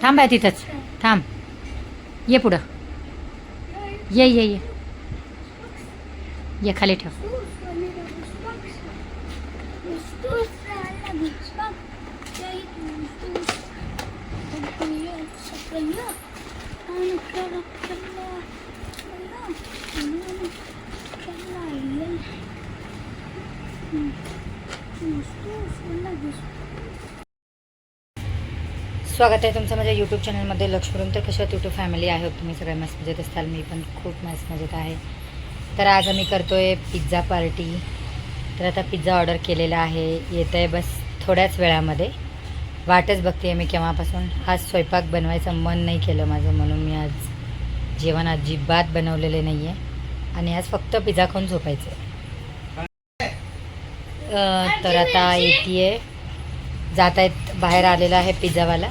थांब आहे तिथंच थांब. ये पुढं ये ये ये ये खाली ठेव. स्वागत आहे तुमचं माझ्या यूट्यूब चॅनलमध्ये. लक्ष्मीवरून तर कशात यूट्यूब फॅमिली आहे तुम्ही सगळ्या मस्त मजेत असताल. मी पण खूप मस्त मजेत आहे. तर आज आम्ही करतो आहे पिझ्झा पार्टी. तर आता पिझ्झा ऑर्डर केलेला आहे, येत आहे बस थोड्याच वेळामध्ये. वाटच बघते आहे मी केव्हापासून. आज स्वयंपाक बनवायचं मन नाही केलं माझं, म्हणून मी आज जेवण अजिबात बनवलेले नाही आहे आणि आज फक्त पिझ्झा खाऊन झोपायचं. तर आता येते आहे, जात आहेत बाहेर आलेला आहे पिझ्झावाला,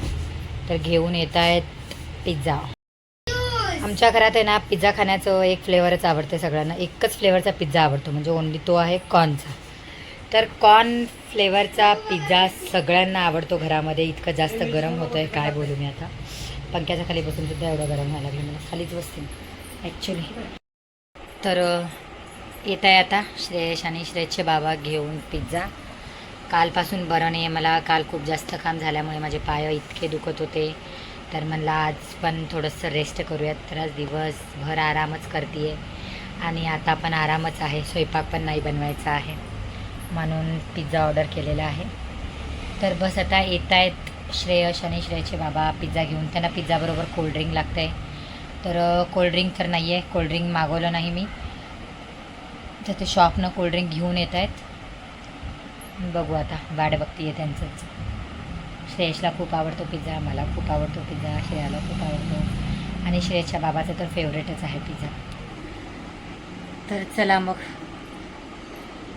तर घेऊन येत आहेत पिझ्झा. आमच्या घरात आहे ना पिझ्झा खाण्याचं एक फ्लेवरच आवडते सगळ्यांना. एकच फ्लेवरचा पिझ्झा आवडतो, म्हणजे ओन्ली तो आहे कॉर्नचा. तर कॉर्न फ्लेवरचा पिझ्झा सगळ्यांना आवडतो घरामध्ये. इतकं जास्त गरम होतं आहे काय बोलू मी आता. पंख्याच्या खाली बसून सुद्धा एवढं गरम व्हायला लागलं, मला खालीच बसते ॲक्च्युली. तर येत आहे आता श्रेयश आणि श्रेयसचे बाबा घेऊन पिझ्झा. कालपासून बरं नाही आहे मला. काल खूप जास्त काम झाल्यामुळे माझे पाय इतके दुखत होते, तर म्हणलं आज पण थोडंसं रेस्ट करूयात. तर आज दिवसभर आरामच करते आहे आणि आता पण आरामच आहे. स्वयंपाक पण नाही बनवायचा आहे, म्हणून पिझ्झा ऑर्डर केलेला आहे. तर बस आता येत आहेत श्रेयश आणि श्रेयसचे बाबा पिझ्झा घेऊन. त्यांना पिझ्झाबरोबर कोल्ड्रिंक लागतं आहे, तर कोल्ड्रिंक तर नाही आहे, कोल्ड्रिंक मागवलं नाही मी. तर ते शॉपनं कोल्ड्रिंक घेऊन येत आहेत. बघू आता, वाट बघते आहे त्यांचंच. श्रेयसला खूप आवडतो पिझ्झा, मला खूप आवडतो पिझ्झा, श्रेयाला खूप आवडतो आणि श्रेयसच्या बाबाचा तर फेवरेटच आहे पिझ्झा. तर चला मग,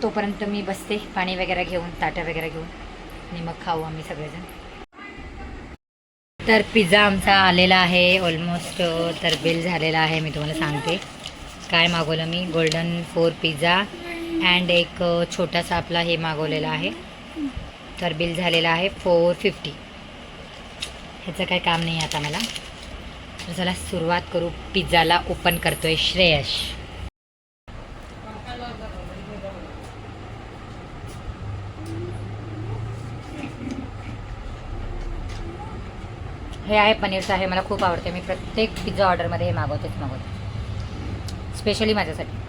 तोपर्यंत मी बसते पाणी वगैरे घेऊन, ताटं वगैरे घेऊन, आणि मग खाऊ आम्ही सगळेजण. तर पिझ्झा आमचा आलेला आहे ऑलमोस्ट. तर बिल झालेला आहे. मी तुम्हाला सांगते काय मागवलं मी. गोल्डन 4 पिझ्झा अँड एक छोटासा आपला हे मागवलेला आहे. तर बिल झालेलं आहे 450. ह्याचं काही काम नाही आता मला. तर चला सुरुवात करू. पिझ्झाला ओपन करतोय श्रेयश. हे आहे पनीरचं आहे, मला खूप आवडते. मी प्रत्येक पिझ्झा ऑर्डरमध्ये हे मागवते स्पेशली माझ्यासाठी.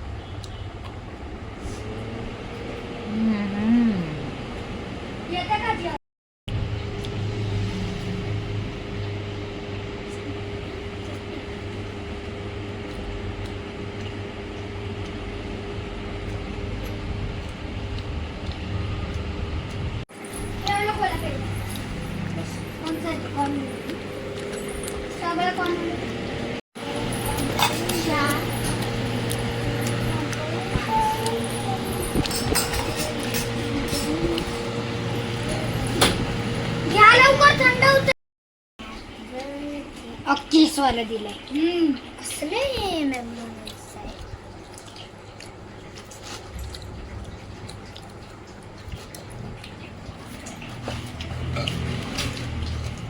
वाला दिलाय कसले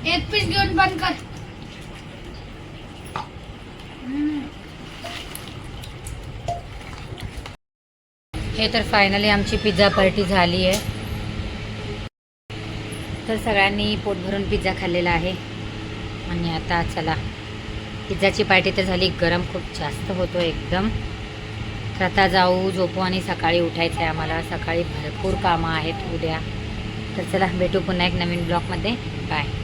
एक पीस घेऊन बंद कर. हे तर फायनली आमची पिझ्झा पार्टी झाली आहे. तर सगळ्यांनी पोट भरून पिझ्झा खाल्लेला आहे आणि आता चला पिझ्झाची पार्टी तर झाली. गरम खूप जास्त होतो एकदम. तर आता जाऊ झोपू आणि सकाळी उठायचं आहे आम्हाला. सकाळी भरपूर कामं आहेत उद्या. तर चला भेटू पुन्हा एक नवीन ब्लॉगमध्ये. बाय.